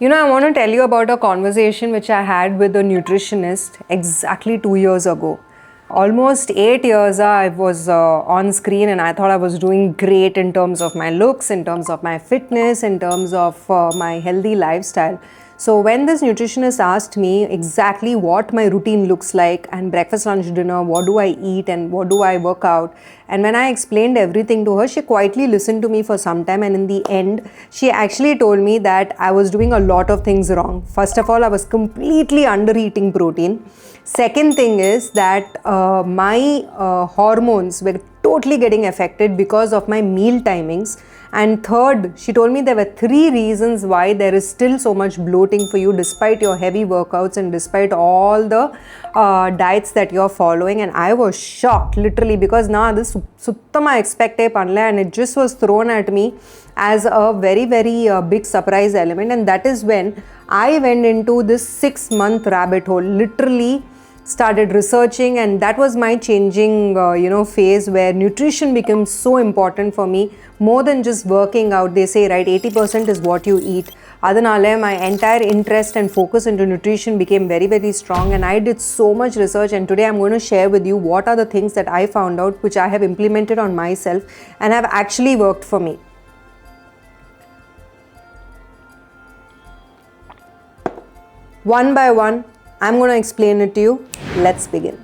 I want to tell you about a conversation which I had with a nutritionist exactly 2 years ago. Almost 8 years I was on screen and I thought I was doing great in terms of my looks, in terms of my fitness, in terms of my healthy lifestyle. So when this nutritionist asked me exactly what my routine looks like and breakfast, lunch, dinner, what do I eat and what do I work out, and when I explained everything to her, she quietly listened to me for some time, and in the end, she actually told me that I was doing a lot of things wrong. First of all, I was completely under eating protein. Second thing is that my hormones were totally getting affected because of my meal timings. And third, she told me there were 3 reasons why there is still so much bloating for you despite your heavy workouts and despite all the diets that you're following. And I was shocked literally because now this suttama expecte panla, and it just was thrown at me as a very big surprise element. And that is when I went into this 6-month rabbit hole, literally started researching, and that was my changing phase where nutrition became so important for me, more than just working out. They say, right, 80% is what you eat. Adanale, my entire interest and focus into nutrition became very strong, and I did so much research. And today I'm going to share with you what are the things that I found out which I have implemented on myself and have actually worked for me. One by one, I'm going to explain it to you. Let's begin.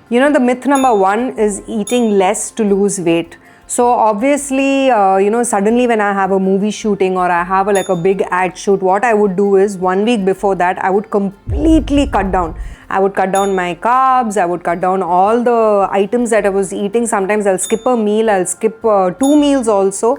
The myth number 1 is eating less to lose weight. So obviously, suddenly when I have a movie shooting or I have a big ad shoot, what I would do is 1 week before that, I would completely cut down. I would cut down my carbs, I would cut down all the items that I was eating. Sometimes I'll skip a meal, I'll skip 2 meals also.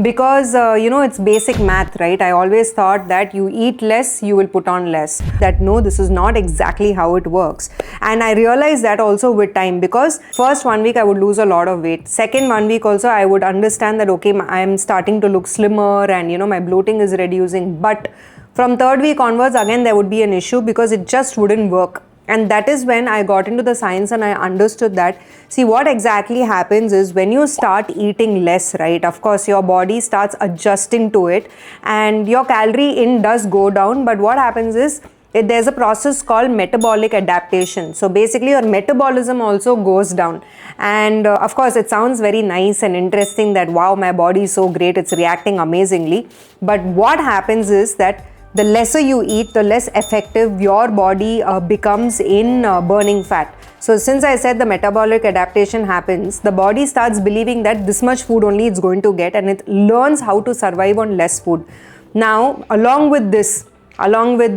Because, it's basic math, right? I always thought that you eat less, you will put on less. That no, this is not exactly how it works. And I realized that also with time, because first 1 week I would lose a lot of weight. Second 1 week also I would understand that, okay, I am starting to look slimmer and, my bloating is reducing. But from 3rd week onwards, again, there would be an issue because it just wouldn't work. And that is when I got into the science and I understood that, see, what exactly happens is when you start eating less, right, of course, your body starts adjusting to it and your calorie in does go down. But what happens is, there's a process called metabolic adaptation. So basically your metabolism also goes down. And of course, it sounds very nice and interesting that, wow, my body is so great, it's reacting amazingly. But what happens is that the lesser you eat, the less effective your body becomes in burning fat. So since I said the metabolic adaptation happens, the body starts believing that this much food only it's going to get, and it learns how to survive on less food. Now, along with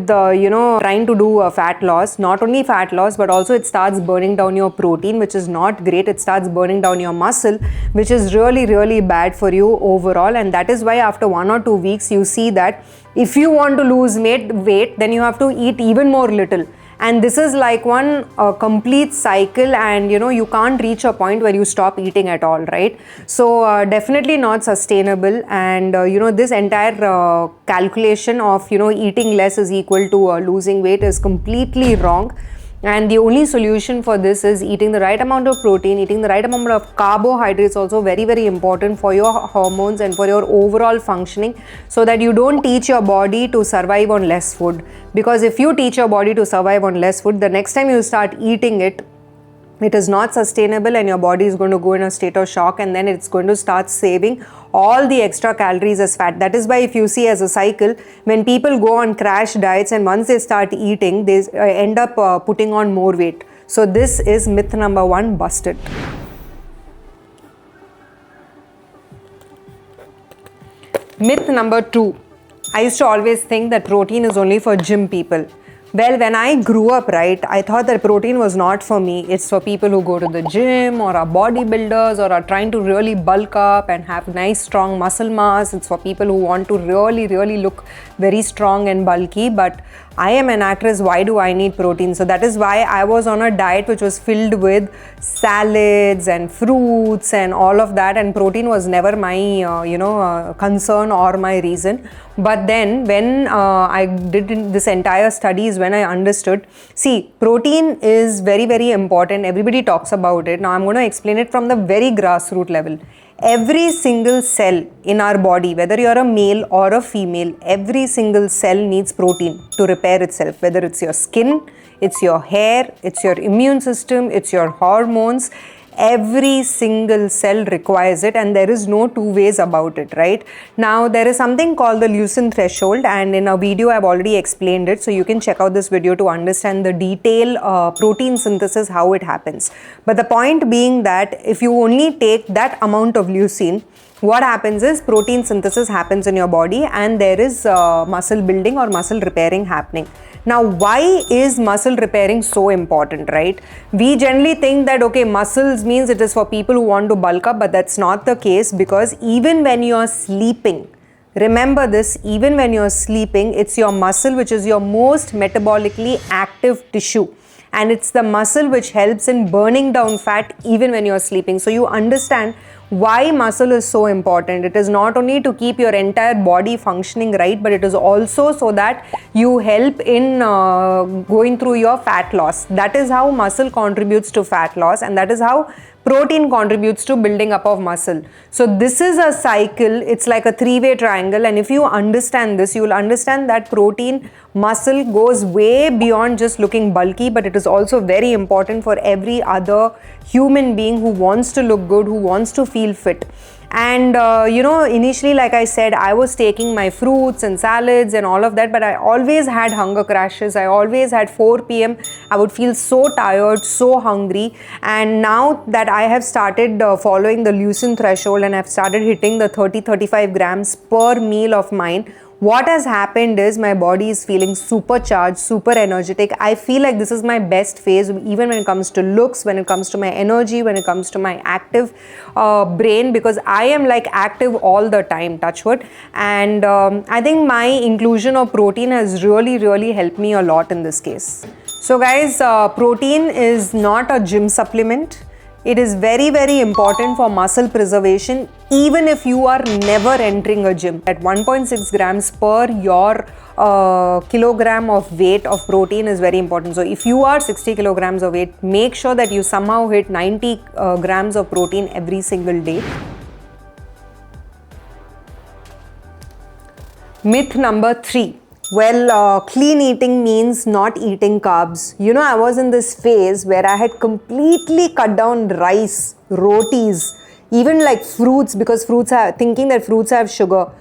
trying to do a fat loss, not only fat loss, but also it starts burning down your protein, which is not great. It starts burning down your muscle, which is really bad for you overall. And that is why after 1 or 2 weeks, you see that if you want to lose weight, then you have to eat even more little. And this is like one complete cycle, and you can't reach a point where you stop eating at all, right? So definitely not sustainable. And this entire calculation of eating less is equal to losing weight is completely wrong. And the only solution for this is eating the right amount of protein, eating the right amount of carbohydrates, also very important for your hormones and for your overall functioning, so that you don't teach your body to survive on less food. Because if you teach your body to survive on less food, the next time you start eating it, it is not sustainable and your body is going to go in a state of shock, and then it's going to start saving all the extra calories as fat. That is why if you see as a cycle, when people go on crash diets and once they start eating, they end up putting on more weight. So this is myth number 1 busted. Myth number 2. I used to always think that protein is only for gym people. Well, when I grew up, right, I thought that protein was not for me. It's for people who go to the gym or are bodybuilders or are trying to really bulk up and have nice strong muscle mass. It's for people who want to really look very strong and bulky. But I am an actress, why do I need protein? So that is why I was on a diet which was filled with salads and fruits and all of that, and protein was never my concern or my reason. But then when I did this entire studies, when I understood, see, protein is very, very important. Everybody talks about it. Now I'm going to explain it from the very grassroots level. Every single cell in our body, whether you're a male or a female, every single cell needs protein to repair itself, whether it's your skin, it's your hair, it's your immune system, it's your hormones. Every single cell requires it, and there is no two ways about it, right? Now there is something called the Leucine threshold, and in a video I've already explained it, so you can check out this video to understand the detail protein synthesis, how it happens. But the point being that if you only take that amount of leucine, what happens is protein synthesis happens in your body, and there is muscle building or muscle repairing happening. Now, why is muscle repairing so important, right? We generally think that, okay, muscles means it is for people who want to bulk up, but that's not the case, because even when you're sleeping, remember this, even when you're sleeping, it's your muscle which is your most metabolically active tissue. And it's the muscle which helps in burning down fat even when you're sleeping. So you understand why muscle is so important. It is not only to keep your entire body functioning right, but it is also so that you help in going through your fat loss. That is how muscle contributes to fat loss, and that is how protein contributes to building up of muscle. So this is a cycle. It's like a three-way triangle, and if you understand this, you will understand that protein muscle goes way beyond just looking bulky, but it is also very important for every other human being who wants to look good, who wants to feel fit. And initially, like I said, I was taking my fruits and salads and all of that, but I always had hunger crashes. I always had 4 p.m. I would feel so tired, so hungry. And now that I have started following the leucine threshold and I've started hitting the 30-35 grams per meal of mine, what has happened is my body is feeling supercharged, super energetic. I feel like this is my best phase, even when it comes to looks, when it comes to my energy, when it comes to my active brain, because I am like active all the time, touch wood. And I think my inclusion of protein has really helped me a lot in this case. So guys, protein is not a gym supplement. It is very important for muscle preservation, even if you are never entering a gym. At 1.6 grams per your kilogram of weight of protein is very important. So if you are 60 kilograms of weight, make sure that you somehow hit 90 grams of protein every single day. Myth number 3. Well, clean eating means not eating carbs. You know, I was in this phase where I had completely cut down rice, rotis, even like fruits, because thinking that fruits have sugar.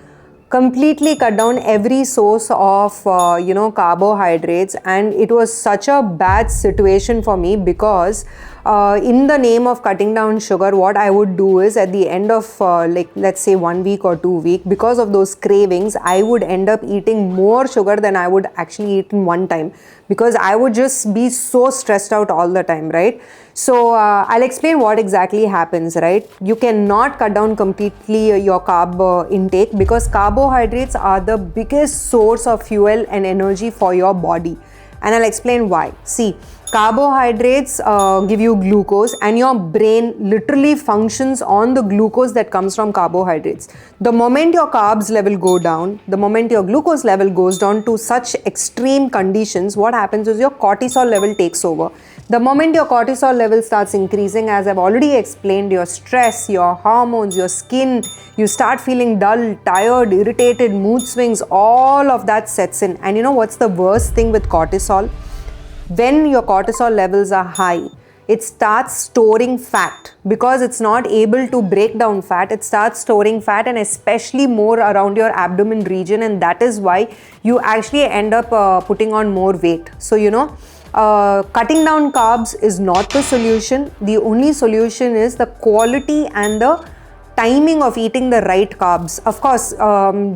Completely cut down every source of carbohydrates, and it was such a bad situation for me, because in the name of cutting down sugar, what I would do is at the end of let's say 1 week or 2 weeks, because of those cravings, I would end up eating more sugar than I would actually eat in one time, because I would just be so stressed out all the time, right? So I'll explain what exactly happens, right? You cannot cut down completely your carb intake, because carbohydrates are the biggest source of fuel and energy for your body. And I'll explain why. See, carbohydrates give you glucose, and your brain literally functions on the glucose that comes from carbohydrates. The moment your carbs level go down, the moment your glucose level goes down to such extreme conditions, what happens is your cortisol level takes over. The moment your cortisol level starts increasing, as I've already explained, your stress, your hormones, your skin, you start feeling dull, tired, irritated, mood swings, all of that sets in. And you know what's the worst thing with cortisol? When your cortisol levels are high, it starts storing fat, because it's not able to break down fat. It starts storing fat, and especially more around your abdomen region, and that is why you actually end up putting on more weight. So cutting down carbs is not the solution. The only solution is the quality and the timing of eating the right carbs. Of course,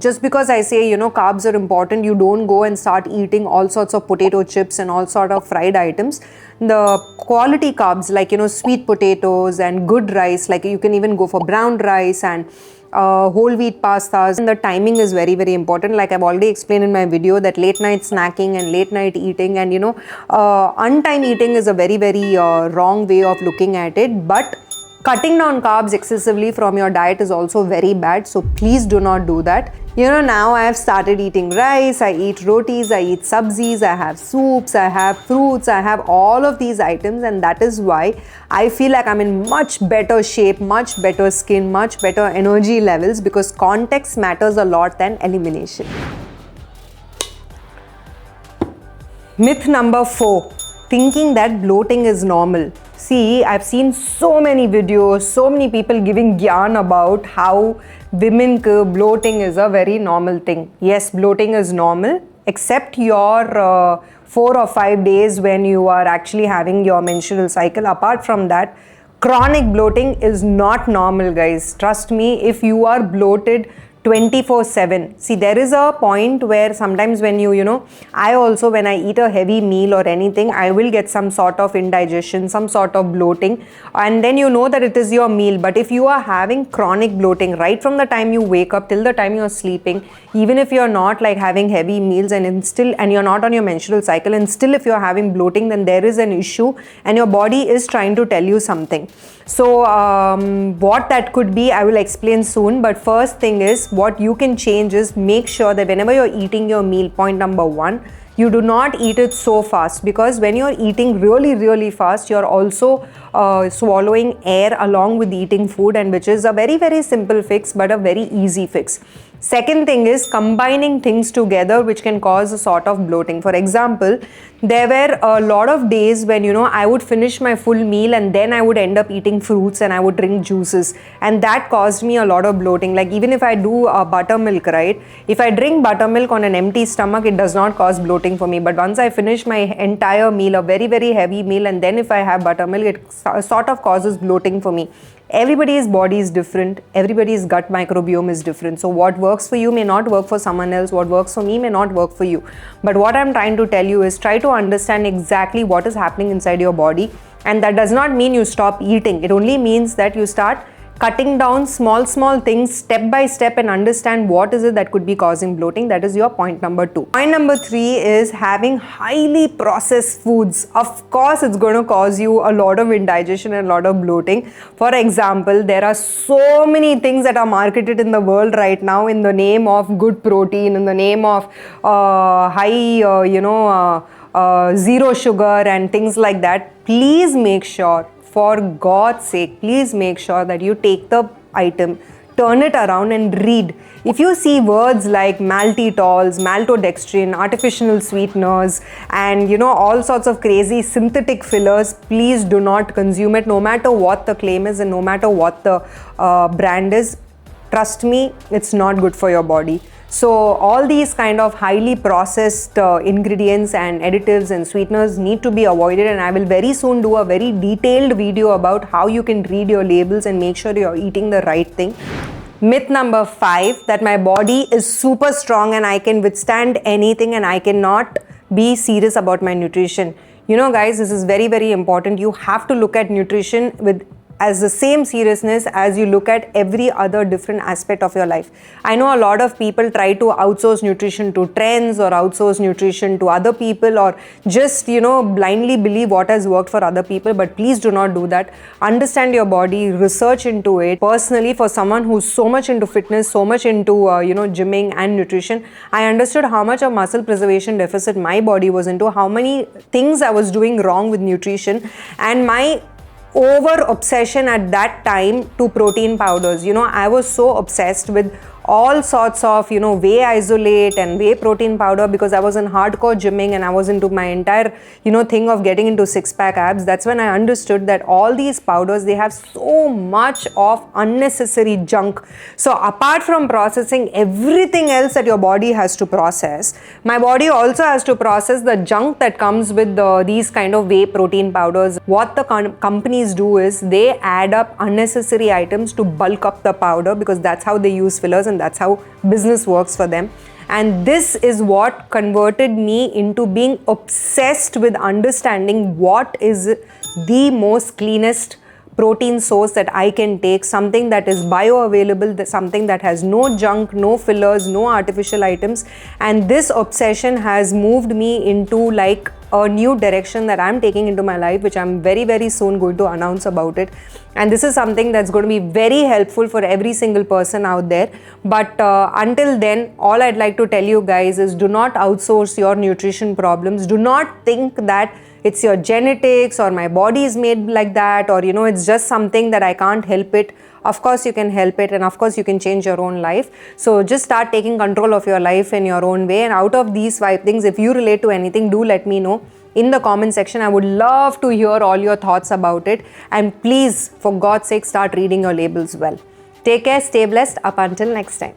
just because I say, carbs are important, you don't go and start eating all sorts of potato chips and all sort of fried items. The quality carbs, like, sweet potatoes and good rice, like you can even go for brown rice and whole wheat pastas, and the timing is very important. Like I've already explained in my video, that late night snacking and late night eating and untimed eating is a very wrong way of looking at it. But Cutting down carbs excessively from your diet is also very bad, so please do not do that. You know, now I have started eating rice, I eat rotis, I eat sabzis, I have soups, I have fruits, I have all of these items, and that is why I feel like I'm in much better shape, much better skin, much better energy levels, because context matters a lot than elimination. Myth number 4, thinking that bloating is normal. See, I've seen so many videos, so many people giving gyan about how women bloating is a very normal thing. Yes, bloating is normal, except your 4 or 5 days when you are actually having your menstrual cycle. Apart from that, chronic bloating is not normal, guys. Trust me, if you are bloated 24/7. See, there is a point where sometimes when I also, when I eat a heavy meal or anything, I will get some sort of indigestion, some sort of bloating, and then you know that it is your meal. But if you are having chronic bloating right from the time you wake up till the time you're sleeping, even if you're not like having heavy meals and you're not on your menstrual cycle, and still if you're having bloating, then there is an issue and your body is trying to tell you something. So what that could be, I will explain soon. But first thing is, what you can change is make sure that whenever you're eating your meal, point number 1, you do not eat it so fast, because when you're eating really fast, you're also swallowing air along with eating food, and which is a very simple fix but a very easy fix. Second thing is combining things together, which can cause a sort of bloating. For example, there were a lot of days when I would finish my full meal and then I would end up eating fruits and I would drink juices, and that caused me a lot of bloating. Like even if I do buttermilk, right, if I drink buttermilk on an empty stomach, it does not cause bloating for me. But once I finish my entire meal, a very heavy meal, and then if I have buttermilk, it sort of causes bloating for me. Everybody's body is different, everybody's gut microbiome is different. So what works for you may not work for someone else, what works for me may not work for you. But what I'm trying to tell you is, try to understand exactly what is happening inside your body, and that does not mean you stop eating. It only means that you start cutting down small things step by step and understand what is it that could be causing bloating. That is your point number 2. Point number 3 is having highly processed foods. Of course, it's going to cause you a lot of indigestion and a lot of bloating. For example, there are so many things that are marketed in the world right now in the name of good protein, in the name of high, zero sugar and things like that. Please make sure, for God's sake, please make sure that you take the item, turn it around and read. If you see words like maltitols, maltodextrin, artificial sweeteners, and all sorts of crazy synthetic fillers, please do not consume it, no matter what the claim is and no matter what the brand is. Trust me, it's not good for your body. So all these kind of highly processed ingredients and additives and sweeteners need to be avoided, and I will very soon do a very detailed video about how you can read your labels and make sure you're eating the right thing. Myth number 5, that my body is super strong and I can withstand anything and I cannot be serious about my nutrition. Guys, this is very important. You have to look at nutrition as the same seriousness as you look at every other different aspect of your life. I know a lot of people try to outsource nutrition to trends or outsource nutrition to other people, or just blindly believe what has worked for other people, but please do not do that. Understand your body, research into it. Personally, for someone who's so much into fitness, so much into gymming and nutrition, I understood how much of muscle preservation deficit my body was into, how many things I was doing wrong with nutrition, and my over obsession at that time to protein powders. I was so obsessed with all sorts of whey isolate and whey protein powder, because I was in hardcore gymming and I was into my entire thing of getting into six-pack abs. That's when I understood that all these powders, they have so much of unnecessary junk. So apart from processing everything else that your body has to process, my body also has to process the junk that comes with these kind of whey protein powders. What the companies do is they add up unnecessary items to bulk up the powder, because that's how they use fillers and that's how business works for them. And this is what converted me into being obsessed with understanding what is the most cleanest protein source that I can take, something that is bioavailable, something that has no junk, no fillers, no artificial items. And this obsession has moved me into like a new direction that I'm taking into my life, which I'm very soon going to announce about it. And this is something that's going to be very helpful for every single person out there. But until then, all I'd like to tell you guys is do not outsource your nutrition problems. Do not think that it's your genetics or my body is made like that, or it's just something that I can't help it. Of course you can help it, and of course you can change your own life. So just start taking control of your life in your own way. And out of these 5 things, if you relate to anything, do let me know in the comment section. I would love to hear all your thoughts about it. And please, for God's sake, start reading your labels well. Take care, stay blessed. Up until next time.